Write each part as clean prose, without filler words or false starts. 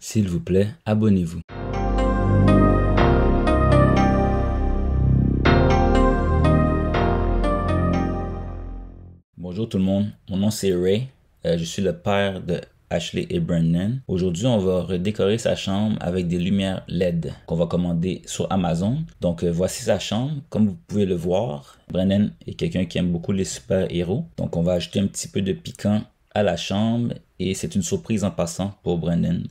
S'il vous plaît, abonnez-vous. Bonjour tout le monde, mon nom c'est Ray, je suis le père de Ashley et Brandon. Aujourd'hui, on va redécorer sa chambre avec des lumières LED qu'on va commander sur Amazon. Donc, voici sa chambre. Comme vous pouvez le voir, Brandon est quelqu'un qui aime beaucoup les super-héros. Donc, on va ajouter un petit peu de piquant à la chambre et c'est une surprise en passant pour Brandon.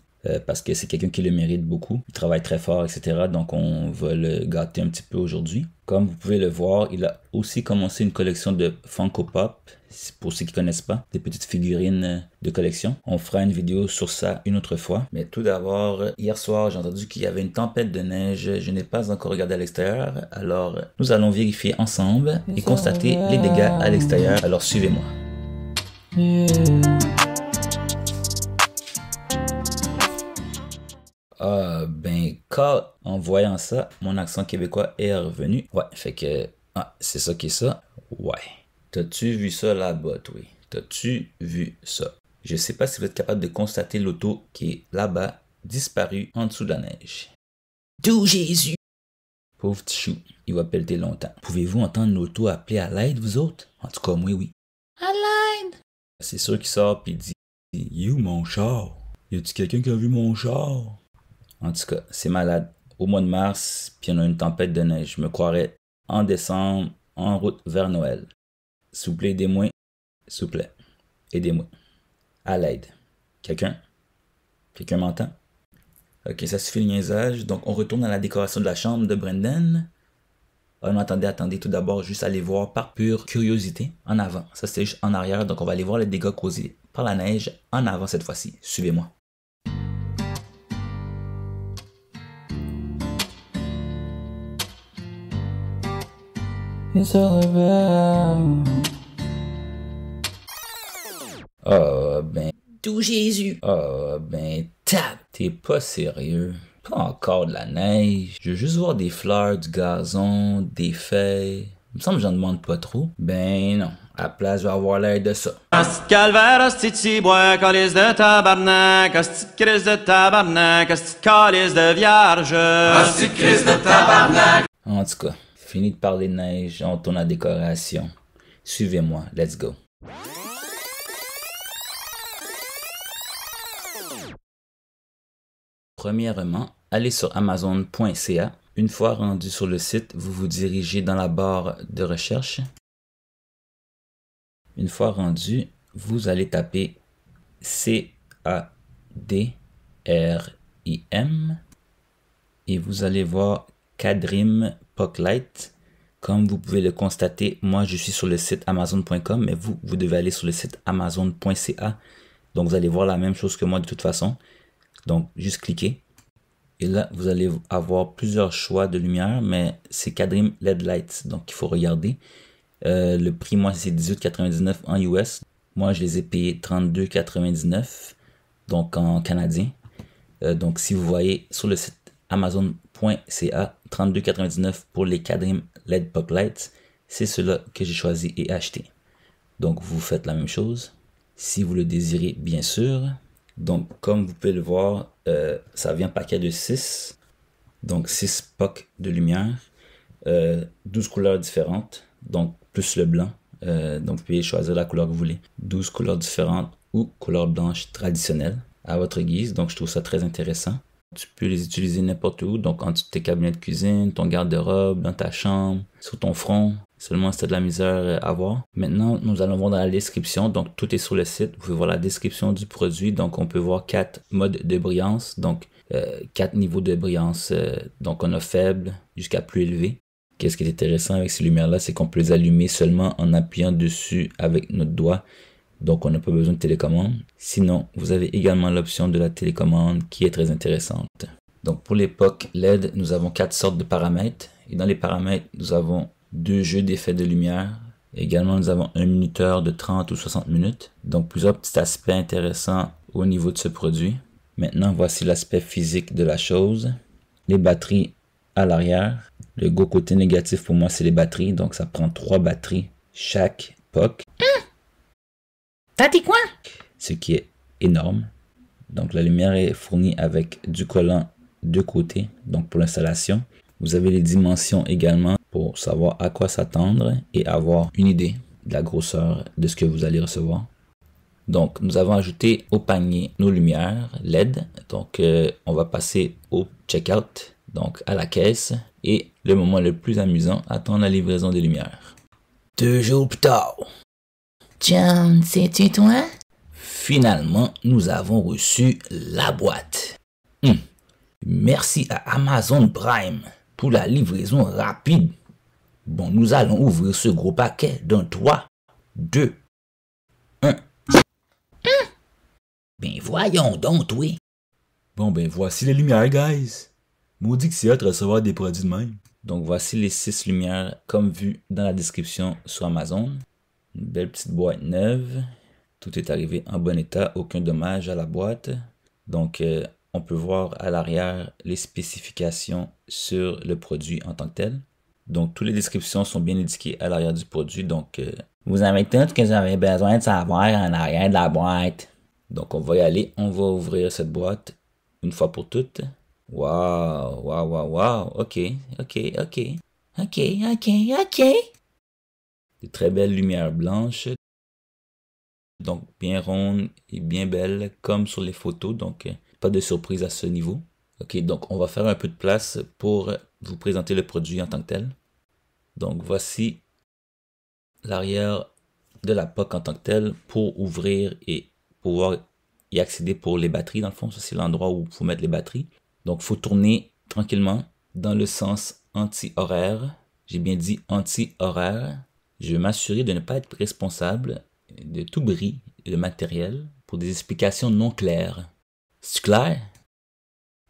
Parce que c'est quelqu'un qui le mérite beaucoup. Il travaille très fort, etc. Donc, on va le gâter un petit peu aujourd'hui. Comme vous pouvez le voir, il a aussi commencé une collection de Funko Pop. Pour ceux qui ne connaissent pas, des petites figurines de collection. On fera une vidéo sur ça une autre fois. Mais tout d'abord, hier soir, j'ai entendu qu'il y avait une tempête de neige. Je n'ai pas encore regardé à l'extérieur. Alors, nous allons vérifier ensemble et constater les dégâts à l'extérieur. Alors, suivez-moi. En voyant ça, mon accent québécois est revenu. Ouais, fait que, c'est ça qui est ça. Ouais. T'as-tu vu ça là-bas, toi? T'as-tu vu ça? Je sais pas si vous êtes capable de constater l'auto qui est là-bas, disparue en dessous de la neige. D'où Jésus! Pauvre petit chou, il va pelleter longtemps. Pouvez-vous entendre l'auto appeler à l'aide, vous autres? En tout cas, moi, oui. À l'aide! C'est sûr qu'il sort pis il dit « You, mon char! Y a-t-il quelqu'un qui a vu mon char? » En tout cas, c'est malade. Au mois de mars, puis on a une tempête de neige. Je me croirais en décembre, en route vers Noël. S'il vous plaît, aidez-moi. S'il vous plaît, aidez-moi. À l'aide. Quelqu'un? Quelqu'un m'entend? Ok, ça suffit le niaisage. Donc, on retourne à la décoration de la chambre de Brandon. Oh non, attendez. Tout d'abord, juste aller voir par pure curiosité en avant. Ça, c'était juste en arrière. Donc, on va aller voir les dégâts causés par la neige en avant cette fois-ci. Suivez-moi. It's all about... Tout Jésus! Tape! T'es pas sérieux? Pas encore de la neige. Je veux juste voir des fleurs, du gazon, des feuilles. Il me semble que j'en demande pas trop. Ben non. À la place, je vais avoir l'air de ça. Asti de calvaire, asti de ciboire, calice de tabarnak, asti de crise de tabarnak, asti de calice de vierge. Asti de crise de tabarnak! En tout cas, fini de parler de neige, on tourne à la décoration. Suivez-moi, let's go. Premièrement, allez sur amazon.ca. Une fois rendu sur le site, vous vous dirigez dans la barre de recherche. Une fois rendu, vous allez taper CADRIM et vous allez voir Cadrim Pucklight. Comme vous pouvez le constater, moi je suis sur le site amazon.com, mais vous devez aller sur le site amazon.ca. Donc vous allez voir la même chose que moi de toute façon. Donc juste cliquez. Et là, vous allez avoir plusieurs choix de lumière, mais c'est Cadrim LED Lights. Donc il faut regarder. Le prix, moi, c'est 18,99 en US. Moi, je les ai payés 32,99, donc en canadien. Donc si vous voyez sur le site amazon.ca, 32,99 pour les Cadrim LED Pop Lights, c'est ceux-là que j'ai choisi et acheté. Donc vous faites la même chose, si vous le désirez bien sûr. Donc comme vous pouvez le voir, ça vient paquet de 6. Donc 6 packs de lumière, 12 couleurs différentes, donc plus le blanc. Donc vous pouvez choisir la couleur que vous voulez. 12 couleurs différentes ou couleur blanche traditionnelle à votre guise. Donc je trouve ça très intéressant. Tu peux les utiliser n'importe où, donc en dessous de tes cabinets de cuisine, ton garde-robe, dans ta chambre, sur ton front, seulement si tu as de la misère à voir. Maintenant, nous allons voir dans la description, donc tout est sur le site, vous pouvez voir la description du produit, donc on peut voir 4 modes de brillance, donc 4 niveaux de brillance, donc on a faible jusqu'à plus élevé. Qu'est-ce qui est intéressant avec ces lumières-là, c'est qu'on peut les allumer seulement en appuyant dessus avec notre doigt. Donc, on n'a pas besoin de télécommande. Sinon, vous avez également l'option de la télécommande qui est très intéressante. Donc, pour l'époque LED, nous avons 4 sortes de paramètres. Et dans les paramètres, nous avons 2 jeux d'effets de lumière. Également, nous avons un minuteur de 30 ou 60 minutes. Donc, plusieurs petits aspects intéressants au niveau de ce produit. Maintenant, voici l'aspect physique de la chose. Les batteries à l'arrière. Le gros côté négatif pour moi, c'est les batteries. Donc, ça prend 3 batteries chaque POC. T'as dit quoi? Ce qui est énorme. Donc la lumière est fournie avec du collant de côté, donc pour l'installation. Vous avez les dimensions également pour savoir à quoi s'attendre et avoir une idée de la grosseur de ce que vous allez recevoir. Donc nous avons ajouté au panier nos lumières LED. Donc on va passer au checkout, donc à la caisse. Et le moment le plus amusant, attendre la livraison des lumières. 2 jours plus tard. John, c'est-tu toi? Finalement, nous avons reçu la boîte. Merci à Amazon Prime pour la livraison rapide. Bon, nous allons ouvrir ce gros paquet dans 3, 2, 1. Ben voyons donc, oui. Bon, ben voici les lumières, guys. Maudit que c'est hâte de recevoir des produits de même. Donc voici les 6 lumières comme vu dans la description sur Amazon. Une belle petite boîte neuve. Tout est arrivé en bon état, aucun dommage à la boîte. Donc on peut voir à l'arrière les spécifications sur le produit en tant que tel. Donc toutes les descriptions sont bien indiquées à l'arrière du produit. Donc vous avez tout ce que vous avez besoin de savoir en arrière de la boîte. Donc on va y aller, on va ouvrir cette boîte une fois pour toutes. Wow, wow, wow, wow, ok. Des très belles lumières blanches. Donc bien rondes et bien belles comme sur les photos. Donc pas de surprise à ce niveau. Ok, donc on va faire un peu de place pour vous présenter le produit en tant que tel. Donc voici l'arrière de la POC en tant que tel pour ouvrir et pouvoir y accéder pour les batteries. Dans le fond, ça c'est l'endroit où il faut mettre les batteries. Donc il faut tourner tranquillement dans le sens anti-horaire. J'ai bien dit anti-horaire. Je vais m'assurer de ne pas être responsable de tout bris de matériel pour des explications non claires. C'est clair?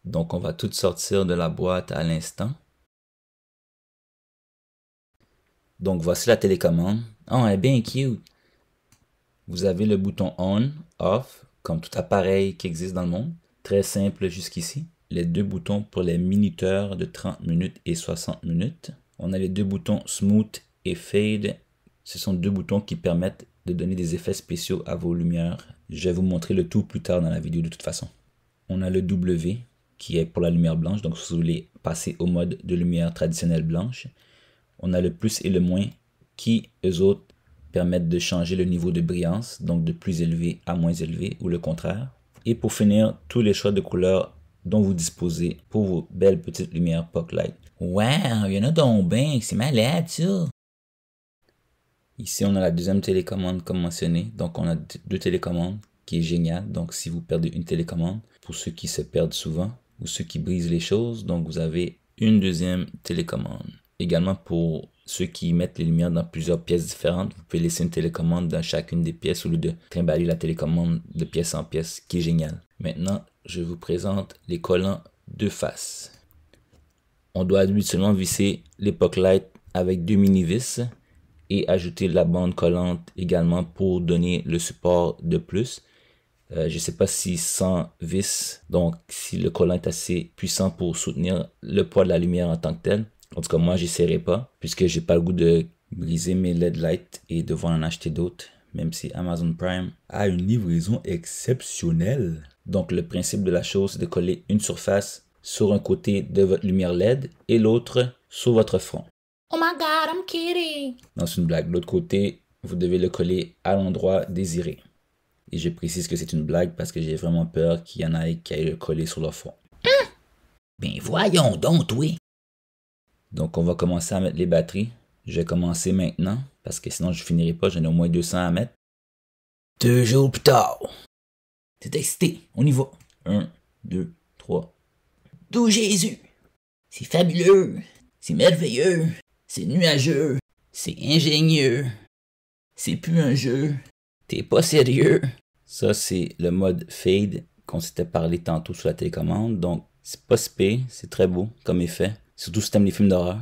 Donc on va tout sortir de la boîte à l'instant. Donc voici la télécommande. Oh, elle est bien cute. Vous avez le bouton on, off, comme tout appareil qui existe dans le monde. Très simple jusqu'ici. Les 2 boutons pour les minuteurs de 30 minutes et 60 minutes. On a les 2 boutons smooth et fade. Ce sont 2 boutons qui permettent de donner des effets spéciaux à vos lumières. Je vais vous montrer le tout plus tard dans la vidéo de toute façon. On a le W qui est pour la lumière blanche. Donc si vous voulez passer au mode de lumière traditionnelle blanche. On a le plus et le moins qui, eux autres, permettent de changer le niveau de brillance. Donc de plus élevé à moins élevé ou le contraire. Et pour finir, tous les choix de couleurs dont vous disposez pour vos belles petites lumières POC Light. Wow, il y en a donc bien, c'est malade ça. Ici, on a la deuxième télécommande comme mentionné. Donc, on a 2 télécommandes qui est génial. Donc, si vous perdez une télécommande, pour ceux qui se perdent souvent ou ceux qui brisent les choses, donc vous avez une deuxième télécommande. Également, pour ceux qui mettent les lumières dans plusieurs pièces différentes, vous pouvez laisser une télécommande dans chacune des pièces au lieu de trimballer la télécommande de pièce en pièce, qui est génial. Maintenant, je vous présente les collants de face. On doit habituellement visser les POC Light avec 2 mini-vis et ajouter la bande collante également pour donner le support de plus. Je ne sais pas si sans vis, donc si le collant est assez puissant pour soutenir le poids de la lumière en tant que tel. En tout cas, moi, j'essaierai pas puisque j'ai pas le goût de briser mes LED lights et devoir en acheter d'autres, même si Amazon Prime a une livraison exceptionnelle. Donc, le principe de la chose, c'est de coller une surface sur un côté de votre lumière LED et l'autre sur votre front. Oh my god, I'm kidding. Non, c'est une blague. L'autre côté, vous devez le coller à l'endroit désiré. Et je précise que c'est une blague parce que j'ai vraiment peur qu'il y en ait qui aillent le coller sur leur front. Ben voyons donc, oui. Donc, on va commencer à mettre les batteries. Je vais commencer maintenant parce que sinon je finirai pas. J'en ai au moins 200 à mettre. 2 jours plus tard. T'es excité, on y va. 1, 2, 3. D'où Jésus. C'est fabuleux. C'est merveilleux. C'est nuageux. C'est ingénieux. C'est plus un jeu. T'es pas sérieux. Ça, c'est le mode fade qu'on s'était parlé tantôt sur la télécommande. Donc, c'est pas si pire, c'est très beau comme effet. Surtout si t'aimes les films d'horreur.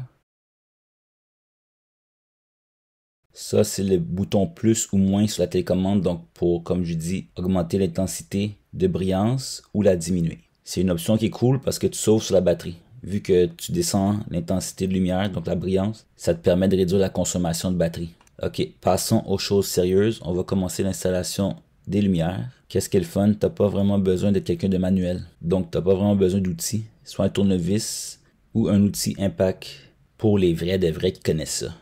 Ça, c'est le bouton plus ou moins sur la télécommande. Donc, pour, comme je dis, augmenter l'intensité de brillance ou la diminuer. C'est une option qui est cool parce que tu sauves sur la batterie. Vu que tu descends l'intensité de lumière, donc la brillance, ça te permet de réduire la consommation de batterie. Ok, passons aux choses sérieuses. On va commencer l'installation des lumières. Qu'est-ce qui est le fun? T'as pas vraiment besoin d'être quelqu'un de manuel. Donc, t'as pas vraiment besoin d'outils. Soit un tournevis ou un outil impact pour les vrais des vrais qui connaissent ça.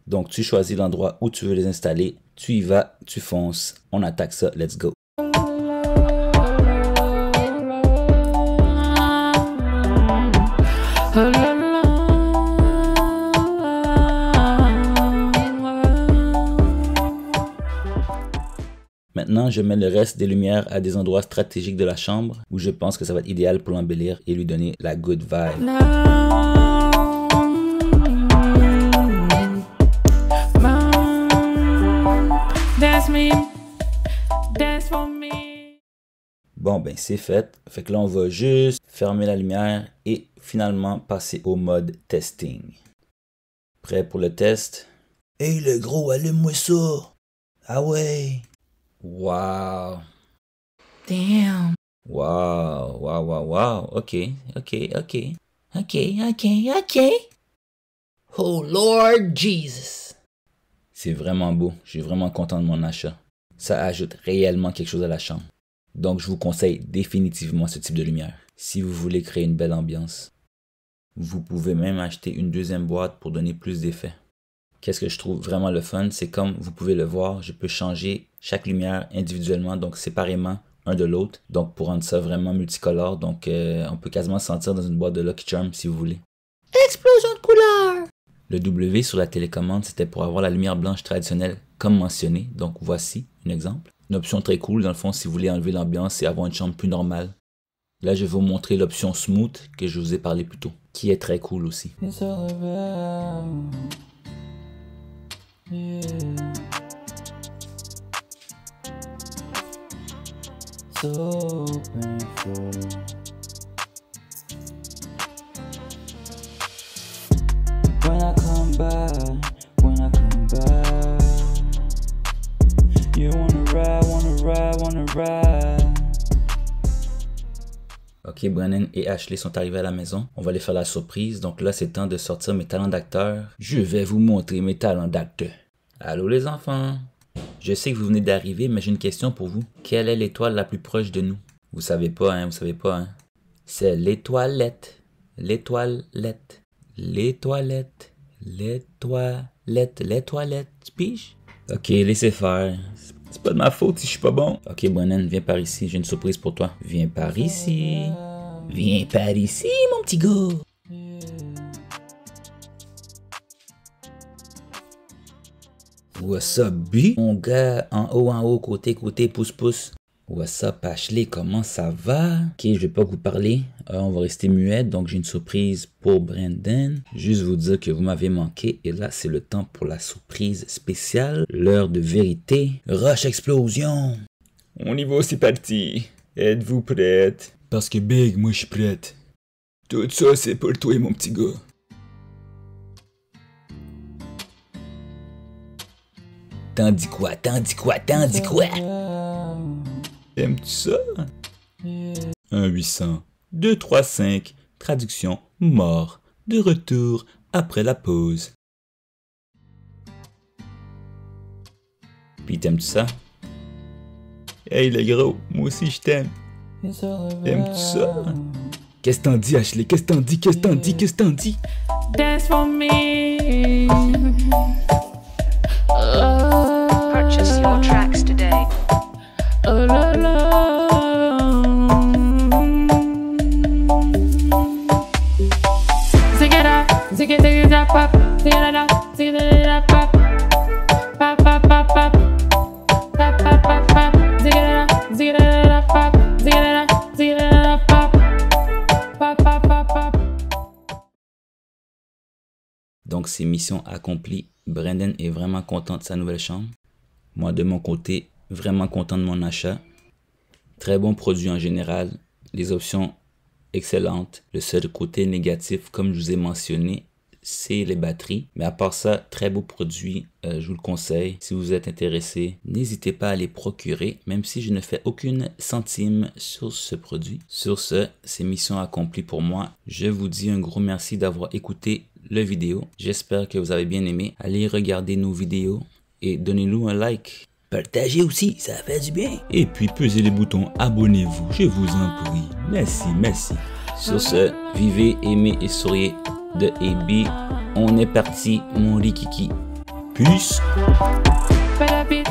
Donc, tu choisis l'endroit où tu veux les installer. Tu y vas, tu fonces. On attaque ça. Let's go. Maintenant, je mets le reste des lumières à des endroits stratégiques de la chambre où je pense que ça va être idéal pour l'embellir et lui donner la good vibe. Bon, ben c'est fait. Fait que là, on va juste fermer la lumière et finalement passer au mode testing. Prêt pour le test? Hey le gros, allume-moi ça. Ah ouais. Wow. Damn. Wow. Ok. Oh Lord Jesus. C'est vraiment beau. Je suis vraiment content de mon achat. Ça ajoute réellement quelque chose à la chambre. Donc, je vous conseille définitivement ce type de lumière. Si vous voulez créer une belle ambiance. Vous pouvez même acheter une deuxième boîte pour donner plus d'effet. Qu'est-ce que je trouve vraiment le fun, c'est comme vous pouvez le voir, je peux changer chaque lumière individuellement, donc séparément un de l'autre. Donc pour rendre ça vraiment multicolore, donc on peut quasiment sentir dans une boîte de Lucky Charms si vous voulez. Explosion de couleurs. Le W sur la télécommande, c'était pour avoir la lumière blanche traditionnelle comme mentionné. Donc voici un exemple. Une option très cool dans le fond si vous voulez enlever l'ambiance et avoir une chambre plus normale. Là, je vais vous montrer l'option Smooth que je vous ai parlé plus tôt, qui est très cool aussi. Yeah. So painful. When I come back, you wanna ride. Ok, Brennan et Ashley sont arrivés à la maison. On va aller faire la surprise. Donc là, c'est temps de sortir mes talents d'acteur. Je vais vous montrer mes talents d'acteur. Allô les enfants. Je sais que vous venez d'arriver, mais j'ai une question pour vous. Quelle est l'étoile la plus proche de nous? Vous savez pas, hein? C'est l'étoilette. L'étoilette. Tu piges? Ok, laissez faire. C'est pas de ma faute si je suis pas bon. Ok, Brennan, viens par ici. J'ai une surprise pour toi. Viens par ici. Viens par ici, mon petit gars. What's up, B? Mon gars, en haut, côté, pouce. What's up, Ashley, comment ça va? Ok, je vais pas vous parler. On va rester muet, donc j'ai une surprise pour Brandon. Juste vous dire que vous m'avez manqué. Et là, c'est le temps pour la surprise spéciale. L'heure de vérité. Rush explosion. On y va, c'est parti. Êtes-vous prête? Parce que Big, moi je suis prête. Tout ça, c'est pour toi, mon petit gars. T'en dis quoi? Aimes-tu ça? 1-800 235 traduction mort de retour après la pause. Puis t'aimes-tu ça? Hey le gros, moi aussi je t'aime. Aimes-tu ça? Qu'est-ce t'en dis, Ashley? Qu'est-ce t'en dis? Dance for me. Purchase your tracks today. Oh la la. Zig it up, pop, zig it up, pop, pop, pop, pop, pop, pop, pop, pop, pop, zig it up, pop, zig it up, pop, pop, pop, pop, pop. Donc c'est mission accomplie. Brandon est vraiment content de sa nouvelle chambre. Moi de mon côté, vraiment content de mon achat. Très bon produit en général. Les options excellentes. Le seul côté négatif, comme je vous ai mentionné, c'est les batteries. Mais à part ça, très beau produit. Je vous le conseille. Si vous êtes intéressé, n'hésitez pas à les procurer, même si je ne fais aucune centime sur ce produit. Sur ce, c'est mission accomplie pour moi. Je vous dis un gros merci d'avoir écouté la vidéo. J'espère que vous avez bien aimé. Allez regarder nos vidéos et donnez-nous un like. Partagez aussi, ça fait du bien. Et puis pesez les boutons abonnez-vous, je vous en prie. Merci, merci. Sur ce, vivez, aimez et souriez de AB. On est parti, mon rikiki. Peace. But a bit